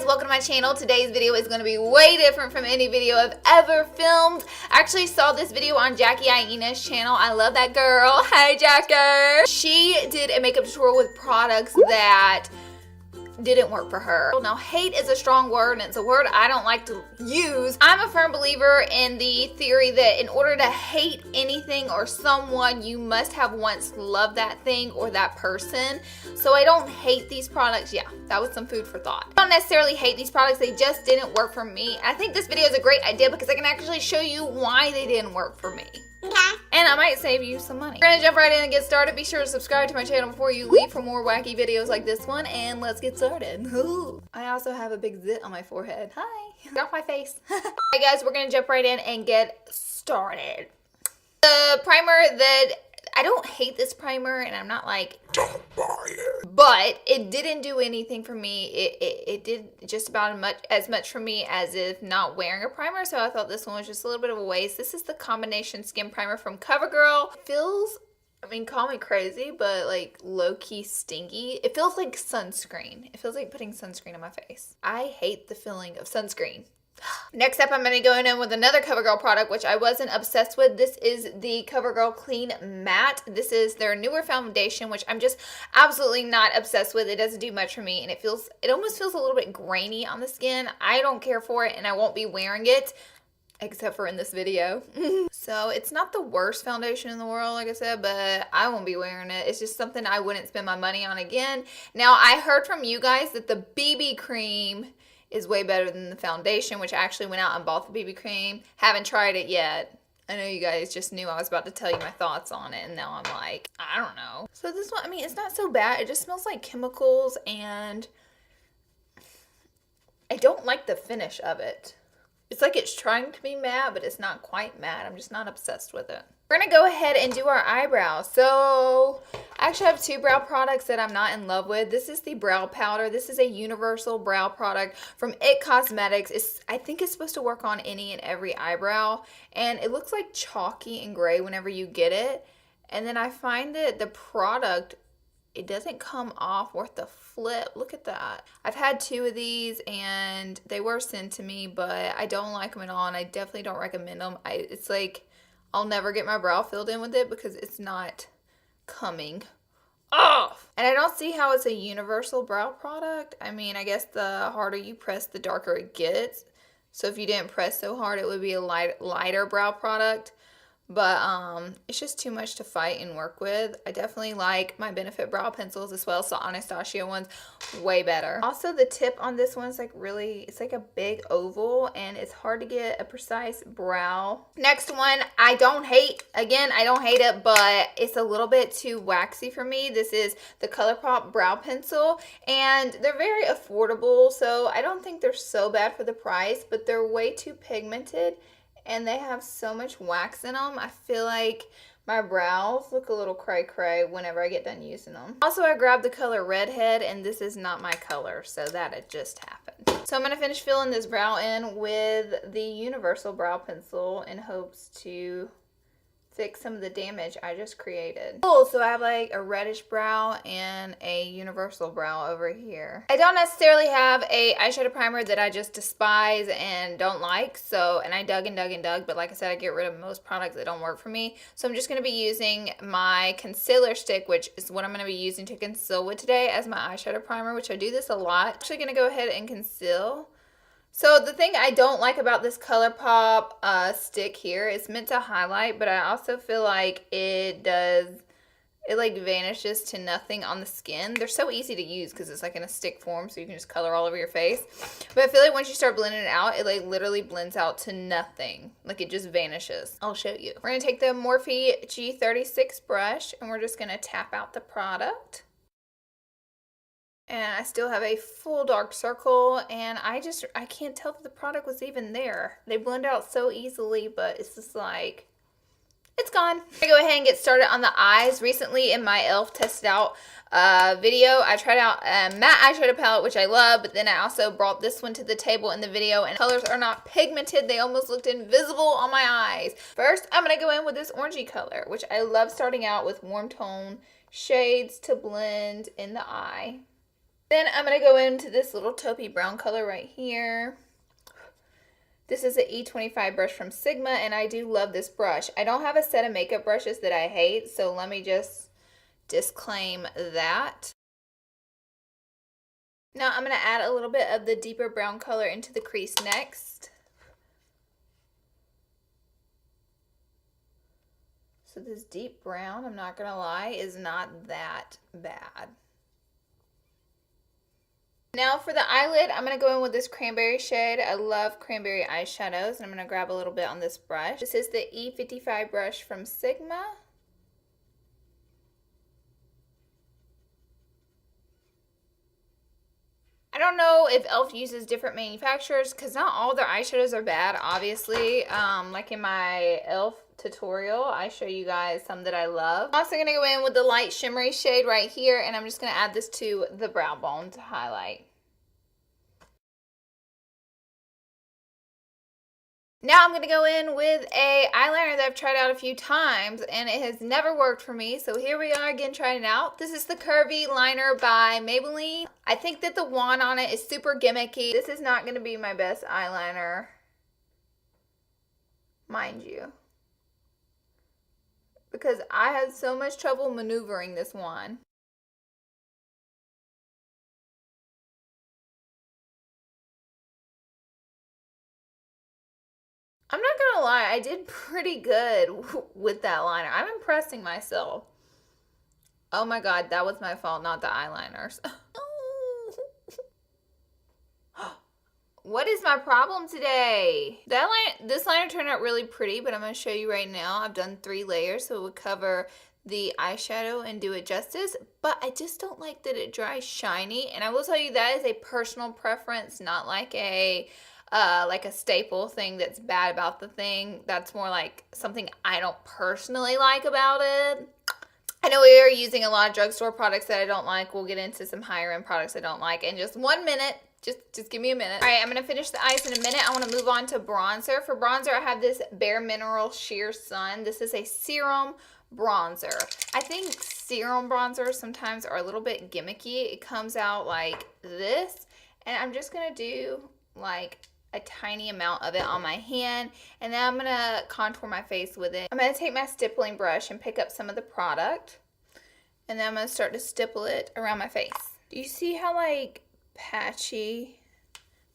guys, welcome to my channel. Today's video is going to be way different from any video I've ever filmed. I actually saw this video on Jackie Aina's channel. I love that girl. Hey Jackie! She did a makeup tutorial with products that didn't work for her. Now, hate is a strong word and it's a word I don't like to use. I'm a firm believer in the theory that in order to hate anything or someone, you must have once loved that thing or that person. So I don't hate these products. Yeah, that was some food for thought. I don't necessarily hate these products, they just didn't work for me. I think this video is a great idea because I can actually show you why they didn't work for me. Okay. And I might save you some money. We're gonna jump right in and get started. Be sure to subscribe to my channel before you leave for more wacky videos like this one, and let's get started. Ooh. I also have a big zit on my forehead. Hi. Get off my face. Alright guys, we're gonna jump right in and get started. The primer that I don't hate this primer, and I'm not like, don't buy it. But it didn't do anything for me. It did just about as much for me as if not wearing a primer. So I thought this one was just a little bit of a waste. This is the combination skin primer from CoverGirl. It feels, I mean, call me crazy, but like low-key stinky. It feels like sunscreen. It feels like putting sunscreen on my face. I hate the feeling of sunscreen. Next up, I'm going to go in with another CoverGirl product, which I wasn't obsessed with. This is the CoverGirl Clean Matte. This is their newer foundation, which I'm just absolutely not obsessed with. It doesn't do much for me, and it almost feels a little bit grainy on the skin. I don't care for it, and I won't be wearing it, except for in this video. So it's not the worst foundation in the world, like I said, but I won't be wearing it. It's just something I wouldn't spend my money on again. Now, I heard from you guys that the BB cream is way better than the foundation, which I actually went out and bought the BB cream. Haven't tried it yet. I know you guys just knew I was about to tell you my thoughts on it, and now I'm like, I don't know. So this one, I mean, it's not so bad. It just smells like chemicals, and I don't like the finish of it. It's like it's trying to be matte, but it's not quite matte. I'm just not obsessed with it. We're going to go ahead and do our eyebrows. So I actually have two brow products that I'm not in love with. This is the brow powder. This is a universal brow product from IT Cosmetics. I think it's supposed to work on any and every eyebrow. And it looks like chalky and gray whenever you get it. And then I find that the product, it doesn't come off worth the flip. Look at that. I've had two of these and they were sent to me, but I don't like them at all, and I definitely don't recommend them. It's like I'll never get my brow filled in with it because it's not coming off. And I don't see how it's a universal brow product. I mean, I guess the harder you press, the darker it gets. So if you didn't press so hard, it would be a lighter brow product. But it's just too much to fight and work with. I definitely like my Benefit brow pencils as well, so Anastasia one's way better. Also, the tip on this one's like really, it's like a big oval, and it's hard to get a precise brow. Next one, I don't hate. Again, I don't hate it, but it's a little bit too waxy for me. This is the ColourPop brow pencil, and they're very affordable, so I don't think they're so bad for the price, but they're way too pigmented. And they have so much wax in them. I feel like my brows look a little cray-cray whenever I get done using them. Also, I grabbed the color Redhead, and this is not my color, so that had just happened. So I'm going to finish filling this brow in with the Universal Brow Pencil in hopes to fix some of the damage I just created. Cool, so I have like a reddish brow and a universal brow over here. I don't necessarily have a eyeshadow primer that I just despise and don't like, so, and I dug and dug and dug, but like I said, I get rid of most products that don't work for me. So I'm just going to be using my concealer stick, which is what I'm going to be using to conceal with today as my eyeshadow primer, which I do this a lot. I'm actually going to go ahead and conceal. So the thing I don't like about this ColourPop stick here, it's meant to highlight, but I also feel like it like vanishes to nothing on the skin. They're so easy to use because it's like in a stick form, so you can just color all over your face. But I feel like once you start blending it out, it like literally blends out to nothing. Like it just vanishes. I'll show you. We're going to take the Morphe G36 brush, and we're just going to tap out the product. And I still have a full dark circle, and I can't tell if the product was even there. They blend out so easily, but it's just like, it's gone. I go ahead and get started on the eyes. Recently in my e.l.f. tested out video, I tried out a matte eyeshadow palette, which I love, but then I also brought this one to the table in the video, and colors are not pigmented. They almost looked invisible on my eyes. First, I'm going to go in with this orangey color, which I love starting out with warm tone shades to blend in the eye. Then I'm going to go into this little taupey brown color right here. This is an E25 brush from Sigma, and I do love this brush. I don't have a set of makeup brushes that I hate, so let me just disclaim that. Now I'm going to add a little bit of the deeper brown color into the crease next. So this deep brown, I'm not going to lie, is not that bad. Now for the eyelid, I'm going to go in with this cranberry shade. I love cranberry eyeshadows, and I'm going to grab a little bit on this brush. This is the E55 brush from Sigma. I don't know if e.l.f. uses different manufacturers because not all their eyeshadows are bad, obviously. Like in my e.l.f. tutorial, I show you guys some that I love. I'm also going to go in with the light shimmery shade right here, and I'm just going to add this to the brow bone to highlight. Now I'm going to go in with a eyeliner that I've tried out a few times and it has never worked for me. So here we are again trying it out. This is the Curvy Liner by Maybelline. I think that the wand on it is super gimmicky. This is not going to be my best eyeliner, mind you, because I had so much trouble maneuvering this wand. I'm not gonna lie, I did pretty good with that liner. I'm impressing myself. Oh my god, that was my fault, not the eyeliners. What is my problem today? This liner turned out really pretty, but I'm going to show you right now. I've done 3 layers, so it would cover the eyeshadow and do it justice, but I just don't like that it dries shiny, and I will tell you that is a personal preference, not like a staple thing that's bad about the thing. That's more like something I don't personally like about it. I know we are using a lot of drugstore products that I don't like. We'll get into some higher end products I don't like in just 1 minute. Just give me a minute. All right, I'm going to finish the eyes in a minute. I want to move on to bronzer. For bronzer, I have this Bare Mineral Sheer Sun. This is a serum bronzer. I think serum bronzers sometimes are a little bit gimmicky. It comes out like this, and I'm just going to do like a tiny amount of it on my hand, and then I'm going to contour my face with it. I'm going to take my stippling brush and pick up some of the product, and then I'm going to start to stipple it around my face. Do you see how like patchy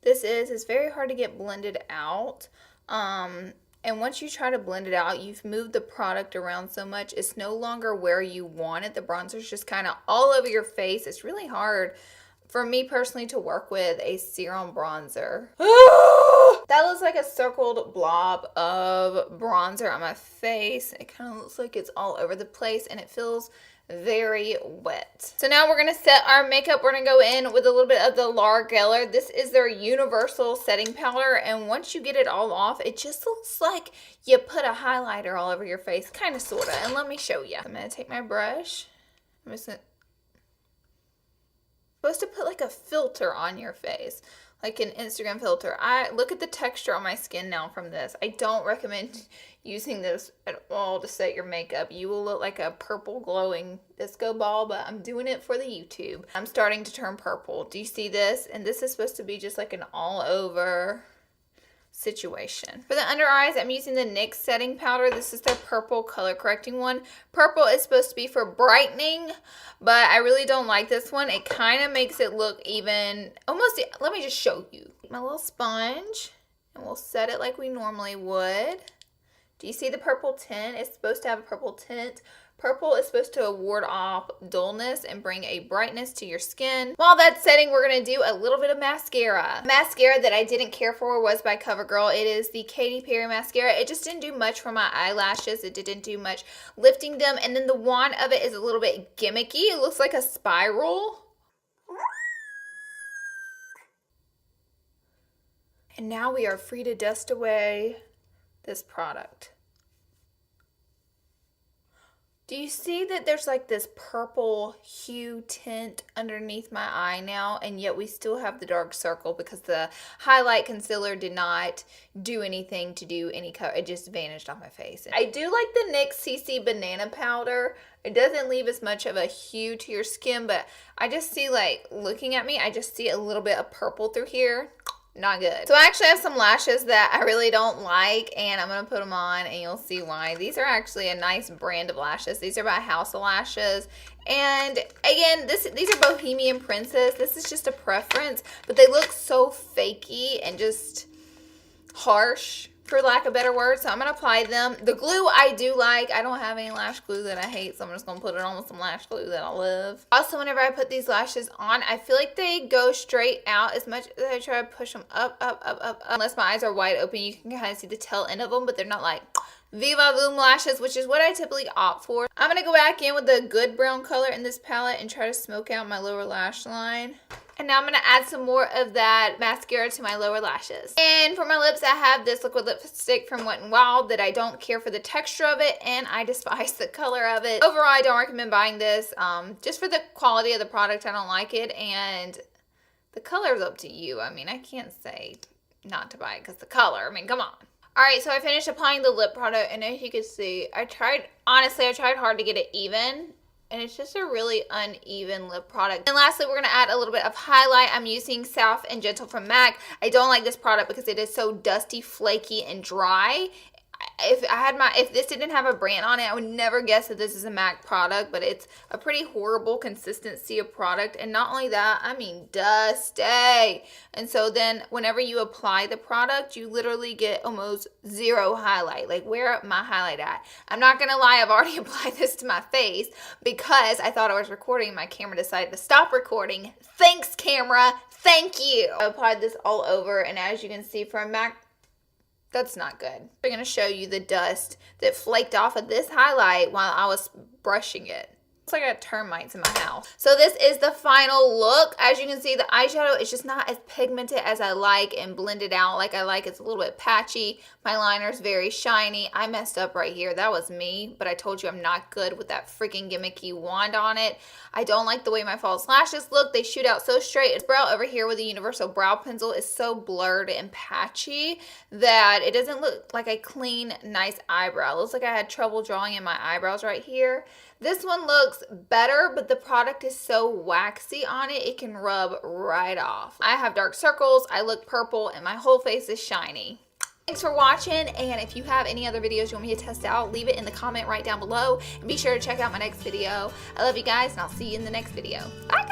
this is? It's very hard to get blended out, and once you try to blend it out, you've moved the product around so much, it's no longer where you want it. The bronzer's just kind of all over your face. It's really hard for me personally to work with a serum bronzer. That looks like a circled blob of bronzer on my face. It kind of looks like it's all over the place, and it feels very wet. So now we're going to set our makeup. We're going to go in with a little bit of the Larlee. This is their universal setting powder, and once you get it all off, it just looks like you put a highlighter all over your face, kind of, sort of. And let me show you. I'm going to take my brush. I'm just going to supposed to put like a filter on your face, like an Instagram filter. I look at the texture on my skin now from this. I don't recommend using this at all to set your makeup. You will look like a purple glowing disco ball, but I'm doing it for the YouTube. I'm starting to turn purple. Do you see this? And this is supposed to be just like an all over situation. For the under eyes, I'm using the NYX setting powder. This is their purple color correcting one. Purple is supposed to be for brightening, but I really don't like this one. It kind of makes it look even almost. Let me just show you my little sponge, and we'll set it like we normally would. Do you see the purple tint? It's supposed to have a purple tint. Purple is supposed to ward off dullness and bring a brightness to your skin. While that's setting, we're going to do a little bit of mascara. Mascara that I didn't care for was by CoverGirl. It is the Katy Perry mascara. It just didn't do much for my eyelashes. It didn't do much lifting them. And then the wand of it is a little bit gimmicky. It looks like a spiral. And now we are free to dust away this product. Do you see that there's like this purple hue tint underneath my eye now, and yet we still have the dark circle because the highlight concealer did not do anything to do any color. It just vanished off my face. I do like the NYX CC Banana Powder. It doesn't leave as much of a hue to your skin, but I just see, like, looking at me, I just see a little bit of purple through here. Not good. So I actually have some lashes that I really don't like, and I'm going to put them on, and you'll see why. These are actually a nice brand of lashes. These are by House of Lashes. And again, these are Bohemian Princess. This is just a preference, but they look so fakey and just harsh, for lack of better words. So I'm going to apply them. The glue I do like. I don't have any lash glue that I hate, so I'm just going to put it on with some lash glue that I love. Also, whenever I put these lashes on, I feel like they go straight out as much as I try to push them up, up, up, up, up. Unless my eyes are wide open, you can kind of see the tail end of them, but they're not like Viva Voom lashes, which is what I typically opt for. I'm going to go back in with the good brown color in this palette and try to smoke out my lower lash line. And now I'm going to add some more of that mascara to my lower lashes. And for my lips, I have this liquid lipstick from Wet n Wild that I don't care for the texture of it, and I despise the color of it. Overall, I don't recommend buying this. Just for the quality of the product, I don't like it. And the color is up to you. I mean, I can't say not to buy it because the color. I mean, come on. Alright, so I finished applying the lip product, and as you can see, honestly, I tried hard to get it even. And it's just a really uneven lip product. And lastly, we're going to add a little bit of highlight. I'm using Soft and Gentle from MAC. I don't like this product because it is so dusty, flaky, and dry. If this didn't have a brand on it, I would never guess that this is a MAC product, but it's a pretty horrible consistency of product. And not only that, I mean dusty. And so then whenever you apply the product, you literally get almost zero highlight. Like, where my highlight at? I'm not gonna lie, I've already applied this to my face because I thought I was recording. My camera decided to stop recording. Thanks, camera. Thank you. I applied this all over, and as you can see from MAC, that's not good. I'm going to show you the dust that flaked off of this highlight while I was brushing it. It's like I got termites in my house. So this is the final look. As you can see, the eyeshadow is just not as pigmented as I like and blended out like I like. It's a little bit patchy. My liner's very shiny. I messed up right here. That was me, but I told you I'm not good with that freaking gimmicky wand on it. I don't like the way my false lashes look. They shoot out so straight. This brow over here with the Universal Brow Pencil is so blurred and patchy that it doesn't look like a clean, nice eyebrow. It looks like I had trouble drawing in my eyebrows right here. This one looks better, but the product is so waxy on it, it can rub right off. I have dark circles, I look purple, and my whole face is shiny. Thanks for watching, and if you have any other videos you want me to test out, leave it in the comment right down below, and be sure to check out my next video. I love you guys, and I'll see you in the next video. Bye!